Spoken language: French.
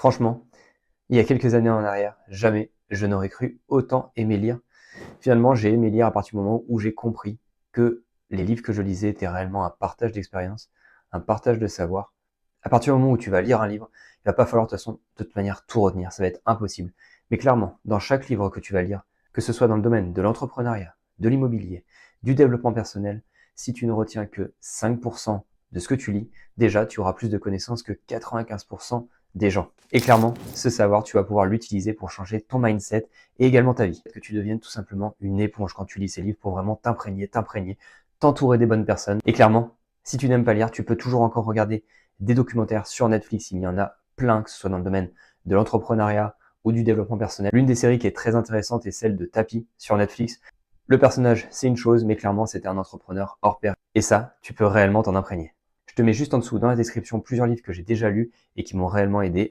Franchement, il y a quelques années en arrière, jamais je n'aurais cru autant aimer lire. Finalement, j'ai aimé lire à partir du moment où j'ai compris que les livres que je lisais étaient réellement un partage d'expérience, un partage de savoir. À partir du moment où tu vas lire un livre, il va pas falloir de toute manière tout retenir, ça va être impossible. Mais clairement, dans chaque livre que tu vas lire, que ce soit dans le domaine de l'entrepreneuriat, de l'immobilier, du développement personnel, si tu ne retiens que 5% de ce que tu lis, déjà tu auras plus de connaissances que 95% des gens. Et clairement, ce savoir, tu vas pouvoir l'utiliser pour changer ton mindset et également ta vie. Que tu deviennes tout simplement une éponge quand tu lis ces livres pour vraiment t'imprégner, t'entourer des bonnes personnes. Et clairement, si tu n'aimes pas lire, tu peux toujours encore regarder des documentaires sur Netflix. Il y en a plein, que ce soit dans le domaine de l'entrepreneuriat ou du développement personnel. L'une des séries qui est très intéressante est celle de Tapi sur Netflix. Le personnage, c'est une chose, mais clairement, c'était un entrepreneur hors pair. Et ça, tu peux réellement t'en imprégner. Je te mets juste en dessous dans la description plusieurs livres que j'ai déjà lus et qui m'ont réellement aidé.